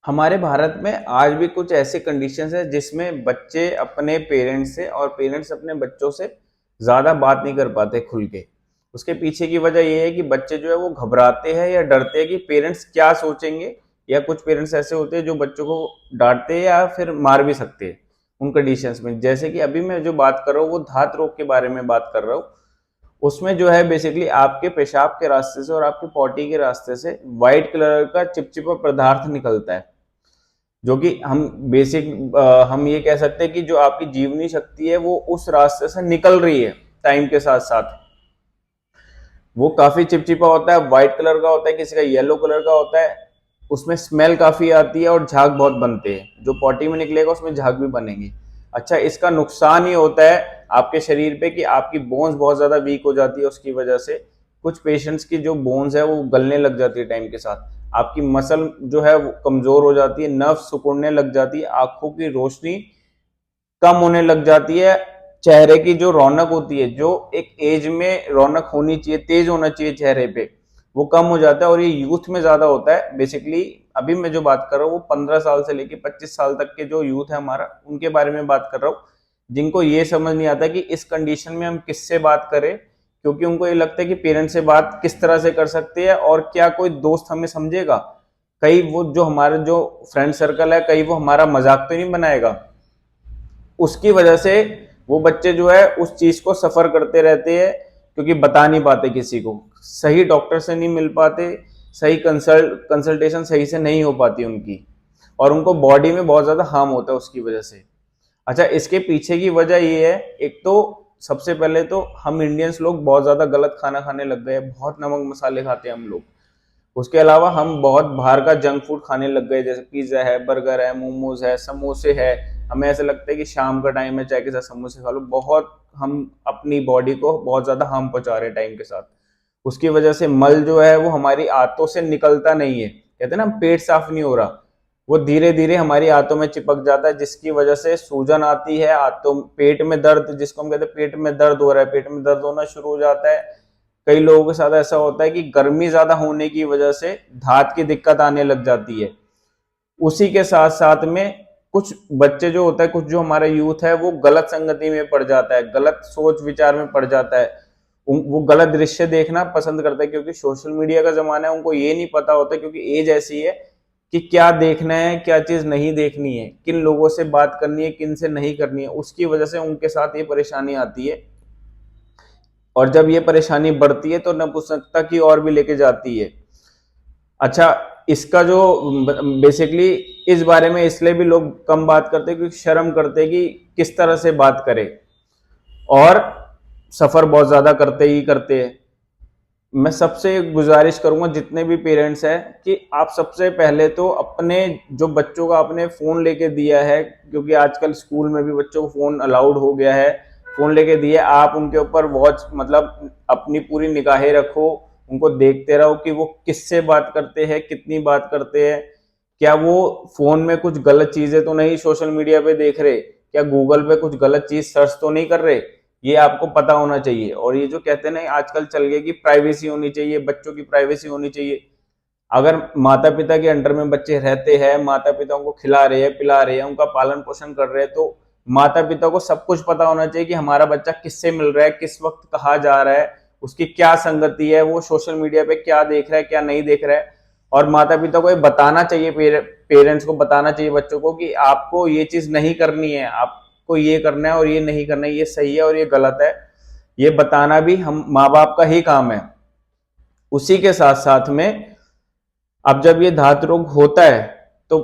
हमारे भारत में आज भी कुछ ऐसे कंडीशंस है जिसमें बच्चे अपने पेरेंट्स से और पेरेंट्स अपने बच्चों से ज्यादा बात नहीं कर पाते खुल के। उसके पीछे की वजह यह है कि बच्चे जो है वो घबराते हैं या डरते हैं कि पेरेंट्स क्या सोचेंगे, या कुछ पेरेंट्स ऐसे होते हैं जो बच्चों को डांटते हैं या फिर मार भी सकते हैं उन कंडीशंस में। जैसे कि अभी मैं जो बात कर रहा हूँ वो धात रोग के बारे में बात कर रहा हूँ। उसमें जो है बेसिकली आपके पेशाब के रास्ते से और आपके पॉटी के रास्ते से व्हाइट कलर का चिपचिपा पदार्थ निकलता है, जो कि हम ये कह सकते हैं कि जो आपकी जीवनी शक्ति है वो उस रास्ते से निकल रही है टाइम के साथ साथ। वो काफी चिपचिपा होता है, व्हाइट कलर का होता है, किसी का येलो कलर का होता है। उसमें स्मेल काफी आती है और झाग बहुत बनते हैं। जो पॉटी में निकलेगा उसमें झाग भी बनेंगे। अच्छा, इसका नुकसान ये होता है आपके शरीर पे कि आपकी बोन्स बहुत ज्यादा वीक हो जाती है उसकी वजह से। कुछ पेशेंट्स की जो बोन्स है वो गलने लग जाती है टाइम के साथ। आपकी मसल जो है वो कमजोर हो जाती है, नर्व सिकुड़ने लग जाती है, आंखों की रोशनी कम होने लग जाती है। चेहरे की जो रौनक होती है, जो एक एज में रौनक होनी चाहिए, तेज होना चाहिए चेहरे पे, वो कम हो जाता है। और ये यूथ में ज्यादा होता है बेसिकली। अभी मैं जो बात कर रहा हूँ वो 15 साल से लेके 25 साल तक के जो यूथ है हमारा, उनके बारे में बात कर रहा हूँ, जिनको ये समझ नहीं आता कि इस कंडीशन में हम किससे बात करें। क्योंकि उनको ये लगता है कि पेरेंट्स से बात किस तरह से कर सकते हैं और क्या कोई दोस्त हमें समझेगा, कहीं वो जो हमारे जो फ्रेंड सर्कल है कहीं वो हमारा मजाक तो नहीं बनाएगा। उसकी वजह से वो बच्चे जो है उस चीज को सफर करते रहते हैं, क्योंकि बता नहीं पाते किसी को, सही डॉक्टर से नहीं मिल पाते, सही कंसल्टेशन सही से नहीं हो पाती उनकी, और उनको बॉडी में बहुत ज्यादा हार्म होता है उसकी वजह से। अच्छा, इसके पीछे की वजह ये है, एक तो सबसे पहले तो हम इंडियंस लोग बहुत ज्यादा गलत खाना खाने लग गए, बहुत नमक मसाले खाते हैं हम लोग। उसके अलावा हम बहुत बाहर का जंक फूड खाने लग गए, जैसे पिज्जा है, बर्गर है, मोमोज है, समोसे है। हमें ऐसा लगता है कि शाम का टाइम है, चाय के साथ समोसे खा लो। बहुत हम अपनी बॉडी को बहुत ज्यादा हार्म पहुंचा रहे हैं टाइम के साथ। उसकी वजह से मल जो है वो हमारी आंतों से निकलता नहीं है। कहते हैं ना पेट साफ नहीं हो रहा, वो धीरे धीरे हमारी आंतों में चिपक जाता है, जिसकी वजह से सूजन आती है आंतों, पेट में दर्द, जिसको हम कहते हैं पेट में दर्द हो रहा है, पेट में दर्द होना शुरू हो जाता है। कई लोगों के साथ ऐसा होता है कि गर्मी ज्यादा होने की वजह से धात की दिक्कत आने लग जाती है। उसी के साथ साथ में कुछ बच्चे जो होता है, कुछ जो हमारा यूथ है वो गलत संगति में पड़ जाता है, गलत सोच विचार में पड़ जाता है। वो गलत दृश्य देखना पसंद करता है, क्योंकि सोशल मीडिया का जमाना है। उनको ये नहीं पता होता, क्योंकि एज ऐसी है कि क्या देखना है, क्या चीज नहीं देखनी है, किन लोगों से बात करनी है, किन से नहीं करनी है। उसकी वजह से उनके साथ ये परेशानी आती है। और जब ये परेशानी बढ़ती है तो नपुंसकता की ओर भी लेके जाती है। अच्छा, इसका जो बेसिकली इस बारे में इसलिए भी लोग कम बात करते हैं क्योंकि शर्म करते हैं कि किस तरह से बात करें, और सफर बहुत ज्यादा करते ही करते हैं। मैं सबसे गुजारिश करूंगा जितने भी पेरेंट्स हैं कि आप सबसे पहले तो अपने जो बच्चों का आपने फोन लेके दिया है, क्योंकि आजकल स्कूल में भी बच्चों को फोन अलाउड हो गया है, फोन लेके दिए, आप उनके ऊपर वॉच मतलब अपनी पूरी निगाहें रखो। उनको देखते रहो कि वो किससे बात करते हैं, कितनी बात करते हैं, क्या वो फोन में कुछ गलत चीजें तो नहीं सोशल मीडिया पे देख रहे, क्या गूगल पे कुछ गलत चीज सर्च तो नहीं कर रहे। ये आपको पता होना चाहिए। और ये जो कहते हैं ना आजकल चल गया कि प्राइवेसी होनी चाहिए, बच्चों की प्राइवेसी होनी चाहिए। अगर माता पिता के अंडर में बच्चे रहते हैं, माता पिता उनको खिला रहे हैं, पिला रहे हैं, उनका पालन पोषण कर रहे हैं, तो माता पिता को सब कुछ पता होना चाहिए कि हमारा बच्चा किससे मिल रहा है, किस वक्त कहाँ जा रहा है, उसकी क्या संगति है, वो सोशल मीडिया पे क्या देख रहा है, क्या नहीं देख रहा है। और माता पिता को ये बताना चाहिए, पेरेंट्स को बताना चाहिए बच्चों को कि आपको ये चीज नहीं करनी है, आपको ये करना है और ये नहीं करना है, ये सही है और ये गलत है। ये बताना भी हम माँ बाप का ही काम है। उसी के साथ साथ में अब जब ये धात रोग होता है तो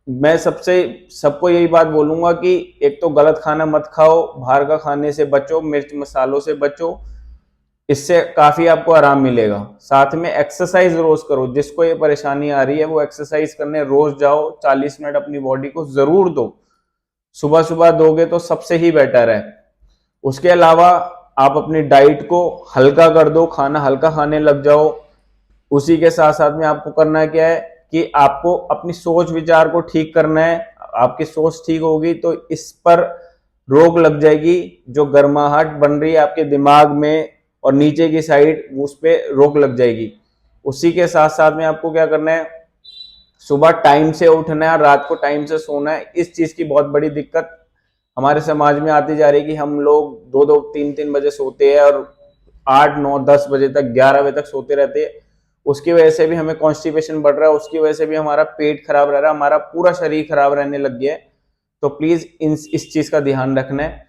मैं सबको यही बात बोलूंगा कि एक तो गलत खाना मत खाओ, बाहर का खाने से बचो, मिर्च मसालों से बचो, इससे काफी आपको आराम मिलेगा। साथ में एक्सरसाइज रोज करो, जिसको ये परेशानी आ रही है वो एक्सरसाइज करने रोज जाओ, 40 मिनट अपनी बॉडी को जरूर दो। सुबह सुबह दोगे तो सबसे ही बेटर है। उसके अलावा आप अपनी डाइट को हल्का कर दो, खाना हल्का खाने लग जाओ। उसी के साथ साथ में आपको करना क्या है कि आपको अपनी सोच विचार को ठीक करना है। आपकी सोच ठीक होगी तो इस पर रोक लग जाएगी, जो गर्माहट बन रही है आपके दिमाग में और नीचे की साइड, उस पर रोक लग जाएगी। उसी के साथ साथ में आपको क्या करना है, सुबह टाइम से उठना है, रात को टाइम से सोना है, इस चीज की बहुत बड़ी दिक्कत हमारे समाज में आती जा रही है कि हम लोग 2-2 3-3 बजे सोते हैं और 8-9-10 बजे तक, 11 बजे तक सोते रहते हैं। उसकी वजह से भी हमें कॉन्स्टिपेशन बढ़ रहा है, उसकी वजह से भी हमारा पेट खराब रह रहा है, हमारा पूरा शरीर खराब रहने लग गया है। तो प्लीज इस चीज का ध्यान रखना है।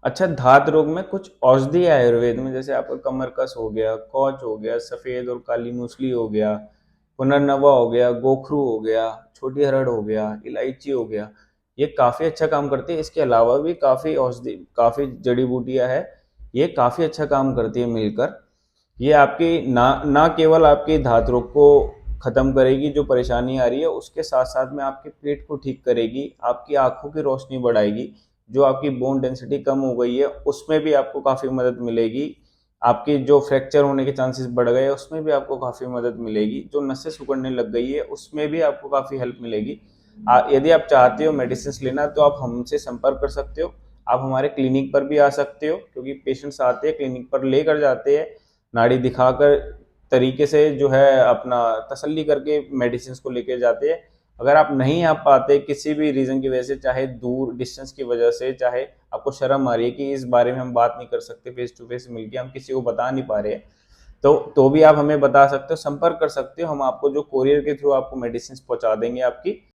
अच्छा, धात रोग में कुछ औषधि है आयुर्वेद में, जैसे आपका कमर कस हो गया, कौच हो गया, सफेद और काली मूसली हो गया, पुनर्नवा हो गया, गोखरू हो गया, छोटी हरड़ हो गया, इलायची हो गया, ये काफी अच्छा काम करती है। इसके अलावा भी काफी औषधि, काफी जड़ी बूटियां है, ये काफी अच्छा काम करती है मिलकर। ये आपकी ना ना केवल आपकी धात रोग को खत्म करेगी, जो परेशानी आ रही है, उसके साथ साथ में आपके पेट को ठीक करेगी, आपकी आंखों की रोशनी बढ़ाएगी, जो आपकी बोन डेंसिटी कम हो गई है उसमें भी आपको काफ़ी मदद मिलेगी, आपकी जो फ्रैक्चर होने के चांसेस बढ़ गए उसमें भी आपको काफ़ी मदद मिलेगी, जो नसें सिकुड़ने लग गई है उसमें भी आपको काफ़ी हेल्प मिलेगी। यदि आप चाहते हो मेडिसिन लेना तो आप हमसे संपर्क कर सकते हो। आप हमारे क्लिनिक पर भी आ सकते हो, क्योंकि पेशेंट्स आते हैं क्लिनिक पर लेकर जाते हैं, नाड़ी दिखाकर तरीके से जो है अपना तसल्ली करके मेडिसिन को लेकर जाते हैं। अगर आप नहीं आ पाते किसी भी रीज़न की वजह से, चाहे दूर डिस्टेंस की वजह से, चाहे आपको शर्म आ रही है कि इस बारे में हम बात नहीं कर सकते फेस टू फेस मिलके, हम किसी को बता नहीं पा रहे हैं, तो भी आप हमें बता सकते हो, संपर्क कर सकते हो। हम आपको जो कोरियर के थ्रू आपको मेडिसिन पहुंचा देंगे आपकी।